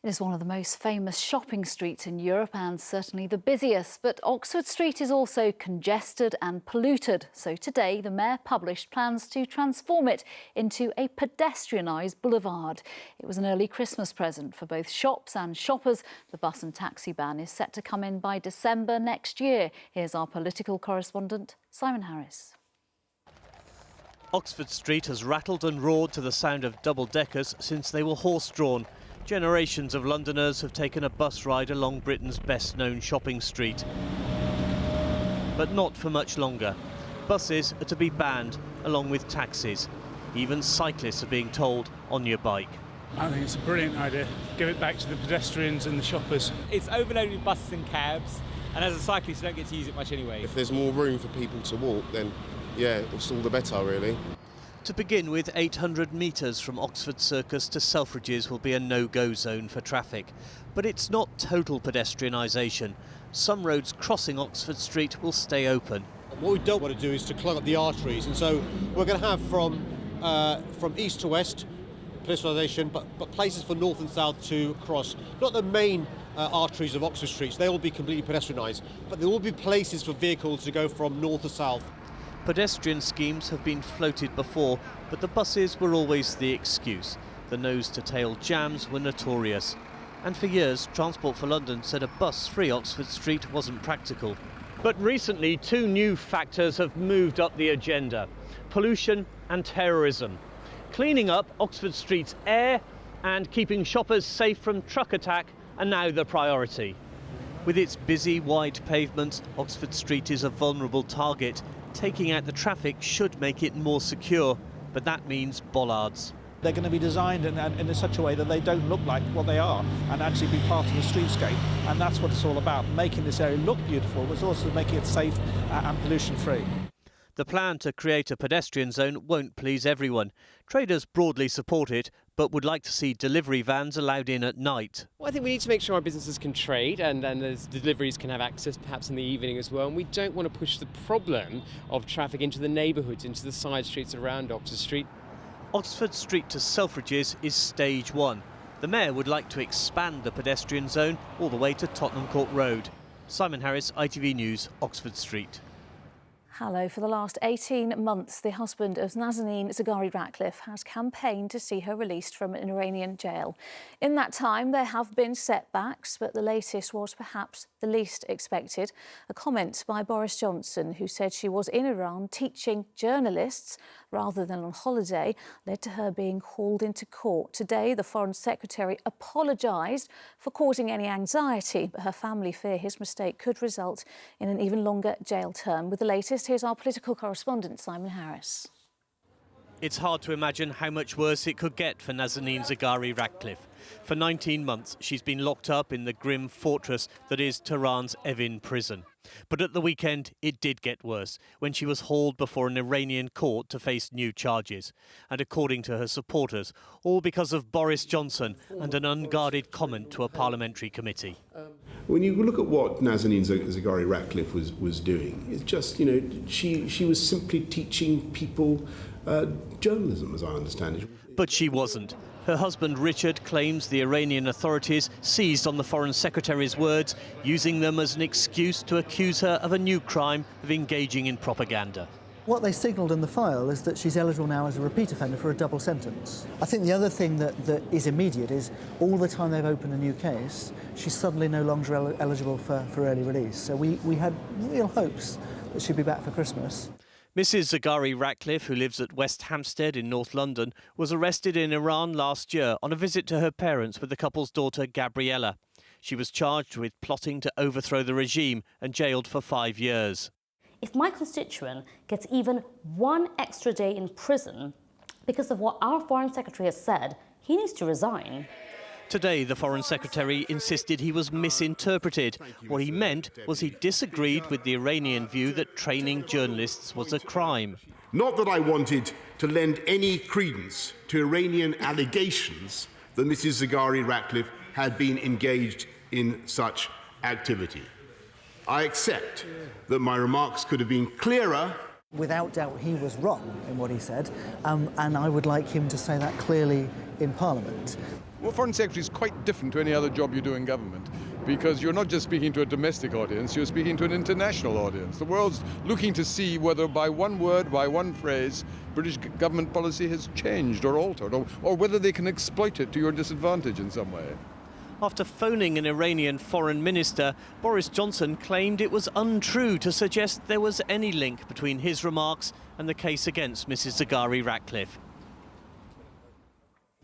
It is one of the most famous shopping streets in Europe and certainly the busiest, but Oxford Street is also congested and polluted. So today, the Mayor published plans to transform it into a pedestrianised boulevard. It was an early Christmas present for both shops and shoppers. The bus and taxi ban is set to come in by December next year. Here's our political correspondent, Simon Harris. Oxford Street has rattled and roared to the sound of double-deckers since they were horse-drawn. Generations of Londoners have taken a bus ride along Britain's best-known shopping street. But not for much longer. Buses are to be banned, along with taxis. Even cyclists are being told, on your bike. I think it's a brilliant idea. Give it back to the pedestrians and the shoppers. It's overloaded with buses and cabs, and as a cyclist, you don't get to use it much anyway. If there's more room for people to walk, then yeah, it's all the better, really. To begin with, 800 metres from Oxford Circus to Selfridges will be a no-go zone for traffic. But it's not total pedestrianisation. Some roads crossing Oxford Street will stay open. What we don't want to do is to clog up the arteries, and so we're going to have from east to west pedestrianisation, but places for north and south to cross. Not the main arteries of Oxford Street, they will be completely pedestrianised, but there will be places for vehicles to go from north to south. Pedestrian schemes have been floated before, but the buses were always the excuse. The nose-to-tail jams were notorious. And for years, Transport for London said a bus-free Oxford Street wasn't practical. But recently, two new factors have moved up the agenda: pollution and terrorism. Cleaning up Oxford Street's air and keeping shoppers safe from truck attack are now the priority. With its busy, wide pavements, Oxford Street is a vulnerable target. Taking out the traffic should make it more secure, but that means bollards. They're going to be designed in such a way that they don't look like what they are and actually be part of the streetscape. And that's what it's all about, making this area look beautiful, but also making it safe and pollution-free. The plan to create a pedestrian zone won't please everyone. Traders broadly support it, but would like to see delivery vans allowed in at night. Well, I think we need to make sure our businesses can trade and those deliveries can have access perhaps in the evening as well. And we don't want to push the problem of traffic into the neighbourhoods, into the side streets around Oxford Street. Oxford Street to Selfridges is stage one. The Mayor would like to expand the pedestrian zone all the way to Tottenham Court Road. Simon Harris, ITV News, Oxford Street. Hello. For the last 18 months, the husband of Nazanin Zaghari-Ratcliffe has campaigned to see her released from an Iranian jail. In that time, there have been setbacks, but the latest was perhaps the least expected. A comment by Boris Johnson, who said she was in Iran teaching journalists rather than on holiday, led to her being hauled into court. Today, the Foreign Secretary apologised for causing any anxiety, but her family fear his mistake could result in an even longer jail term. With the latest, here's our political correspondent, Simon Harris. It's hard to imagine how much worse it could get for Nazanin Zaghari-Ratcliffe. For 19 months, she's been locked up in the grim fortress that is Tehran's Evin prison. But at the weekend, it did get worse when she was hauled before an Iranian court to face new charges. And according to her supporters, all because of Boris Johnson and an unguarded comment to a parliamentary committee. When you look at what Nazanin Zaghari-Ratcliffe was doing, it's just, you know, she was simply teaching people journalism, as I understand it. But she wasn't. Her husband Richard claims the Iranian authorities seized on the Foreign Secretary's words, using them as an excuse to accuse her of a new crime of engaging in propaganda. What they signalled in the file is that she's eligible now as a repeat offender for a double sentence. I think the other thing that is immediate is all the time they've opened a new case, she's suddenly no longer eligible for early release. So we had real hopes that she'd be back for Christmas. Mrs Zaghari-Ratcliffe, who lives at West Hampstead in North London, was arrested in Iran last year on a visit to her parents with the couple's daughter Gabriella. She was charged with plotting to overthrow the regime and jailed for 5 years. If my constituent gets even one extra day in prison because of what our Foreign Secretary has said, he needs to resign. Today, the Foreign Secretary insisted he was misinterpreted. What he meant was he disagreed with the Iranian view that training journalists was a crime. Not that I wanted to lend any credence to Iranian allegations that Mrs Zaghari-Ratcliffe had been engaged in such activity. I accept that my remarks could have been clearer. Without doubt, he was wrong in what he said, and I would like him to say that clearly in Parliament. Well, Foreign Secretary is quite different to any other job you do in government, because you're not just speaking to a domestic audience, you're speaking to an international audience. The world's looking to see whether by one word, by one phrase, British government policy has changed or altered, or whether they can exploit it to your disadvantage in some way. After phoning an Iranian foreign minister, Boris Johnson claimed it was untrue to suggest there was any link between his remarks and the case against Mrs Zaghari Ratcliffe.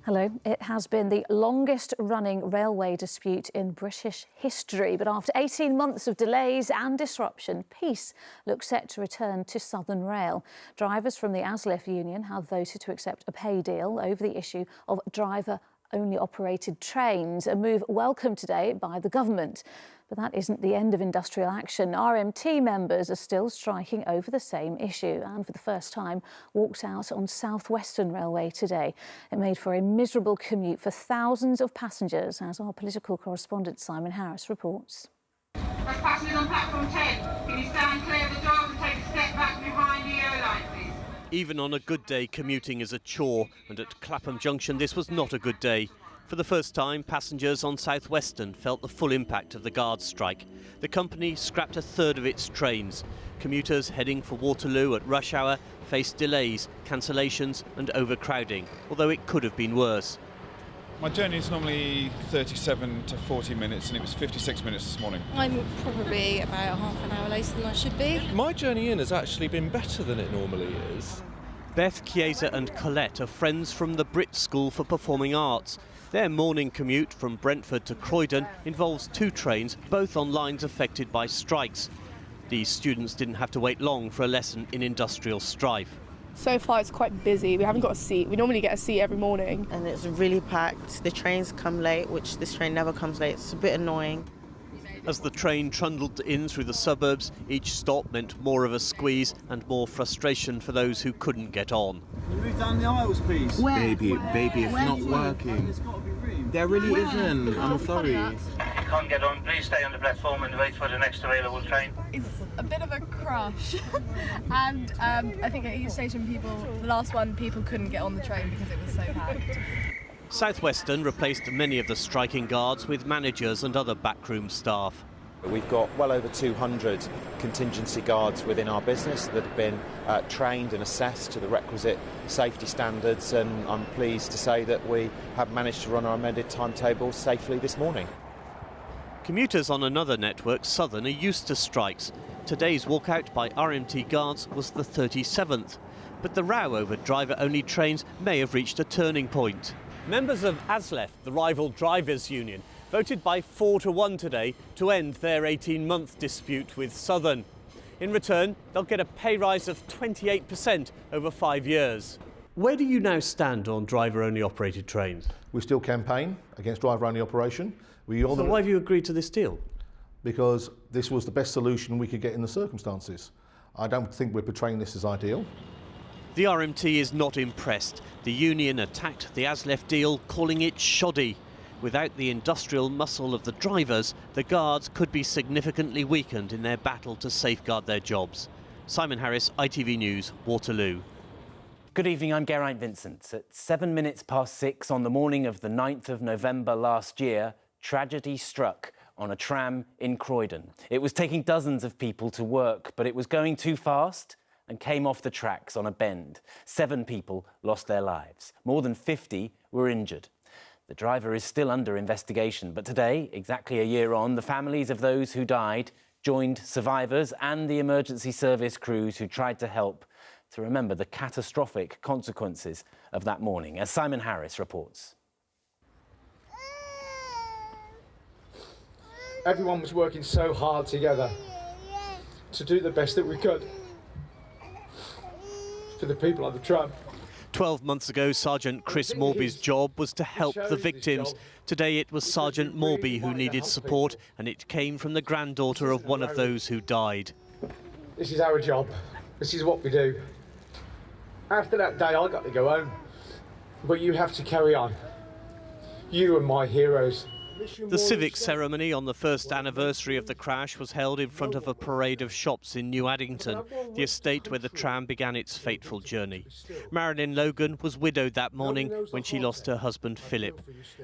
Hello. It has been the longest running railway dispute in British history, but after 18 months of delays and disruption, peace looks set to return to Southern Rail. Drivers from the ASLEF union have voted to accept a pay deal over the issue of driver-only operated trains, a move welcomed today by the government. But that isn't the end of industrial action. RMT members are still striking over the same issue and for the first time walked out on South Western Railway today. It made for a miserable commute for thousands of passengers, as our political correspondent Simon Harris reports. Those passengers on platform 10, can you stand clear of the doors and take a step back behind the airline, please? Even on a good day, commuting is a chore, and at Clapham Junction this was not a good day. For the first time, passengers on South Western felt the full impact of the Guards' strike. The company scrapped a third of its trains. Commuters heading for Waterloo at rush hour faced delays, cancellations and overcrowding, although it could have been worse. My journey is normally 37 to 40 minutes and it was 56 minutes this morning. I'm probably about half an hour later than I should be. My journey in has actually been better than it normally is. Beth, Chiesa and Colette are friends from the Brit School for Performing Arts. Their morning commute from Brentford to Croydon involves 2 trains, both on lines affected by strikes. These students didn't have to wait long for a lesson in industrial strife. So far it's quite busy. We haven't got a seat. We normally get a seat every morning. And it's really packed. The trains come late, which this train never comes late. It's a bit annoying. As the train trundled in through the suburbs, each stop meant more of a squeeze and more frustration for those who couldn't get on. Can you move down the aisles, please? Baby, it's not working. There really isn't. I'm sorry. If you can't get on, please stay on the platform and wait for the next available train. It's a bit of a crush. And I think at each station the last one, people couldn't get on the train because it was so packed. South Western replaced many of the striking guards with managers and other backroom staff. We've got well over 200 contingency guards within our business that have been trained and assessed to the requisite safety standards, and I'm pleased to say that we have managed to run our amended timetable safely this morning. Commuters on another network, Southern, are used to strikes. Today's walkout by RMT guards was the 37th, but the row over driver-only trains may have reached a turning point. Members of ASLEF, the rival drivers' union, voted by 4-1 today to end their 18-month dispute with Southern. In return, they'll get a pay rise of 28% over 5 years. Where do you now stand on driver-only operated trains? We still campaign against driver-only operation. So why have you agreed to this deal? Because this was the best solution we could get in the circumstances. I don't think we're portraying this as ideal. The RMT is not impressed. The union attacked the ASLEF deal, calling it shoddy. Without the industrial muscle of the drivers, the guards could be significantly weakened in their battle to safeguard their jobs. Simon Harris, ITV News, Waterloo. Good evening, I'm Geraint Vincent. At 7 minutes past 6 on the morning of the 9th of November last year, tragedy struck on a tram in Croydon. It was taking dozens of people to work, but it was going too fast and came off the tracks on a bend. 7 people lost their lives. More than 50 were injured. The driver is still under investigation, but today, exactly a year on, the families of those who died joined survivors and the emergency service crews who tried to help to remember the catastrophic consequences of that morning, as Simon Harris reports. Everyone was working so hard together to do the best that we could for the people on the tram. 12 months ago, Sergeant Chris Morby's job was to help the victims. Today it was Sergeant Morby who needed support, and it came from the granddaughter of one of those who died. This is our job. This is what we do. After that day, I got to go home. But you have to carry on. You are my heroes. The civic ceremony on the first anniversary of the crash was held in front of a parade of shops in New Addington, the estate where the tram began its fateful journey. Marilyn Logan was widowed that morning when she lost her husband Philip.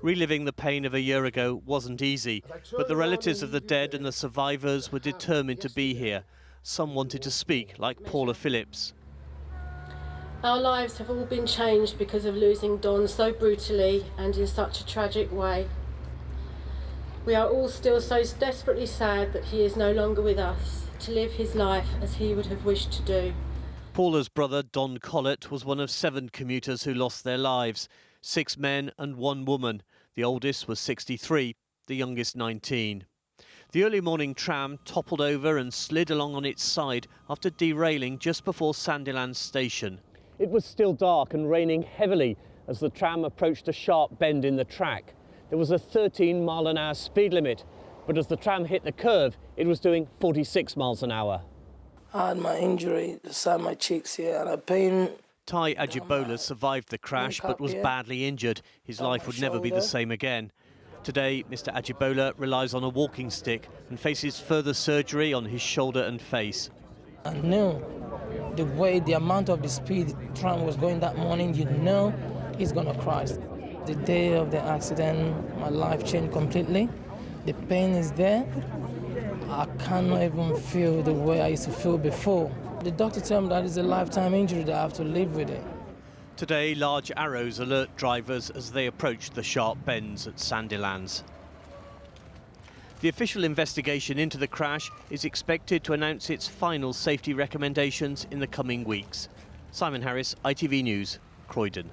Reliving the pain of a year ago wasn't easy, but the relatives of the dead and the survivors were determined to be here. Some wanted to speak, like Paula Phillips. Our lives have all been changed because of losing Don so brutally and in such a tragic way. We are all still so desperately sad that he is no longer with us, to live his life as he would have wished to do. Paula's brother, Don Collett, was one of 7 commuters who lost their lives. 6 men and 1 woman. The oldest was 63, the youngest 19. The early morning tram toppled over and slid along on its side after derailing just before Sandilands station. It was still dark and raining heavily as the tram approached a sharp bend in the track. There was a 13-mile-an-hour speed limit, but as the tram hit the curve, it was doing 46 miles an hour. I had my injury inside my cheeks here and I pain. Tai Ajibola survived the crash but was badly injured. His life would never be the same again. Today, Mr. Ajibola relies on a walking stick and faces further surgery on his shoulder and face. I knew the amount of the speed the tram was going that morning, you know he's gonna crash. The day of the accident, my life changed completely. The pain is there. I cannot even feel the way I used to feel before. The doctor told me that it's a lifetime injury that I have to live with it. Today, large arrows alert drivers as they approach the sharp bends at Sandilands. The official investigation into the crash is expected to announce its final safety recommendations in the coming weeks. Simon Harris, ITV News, Croydon.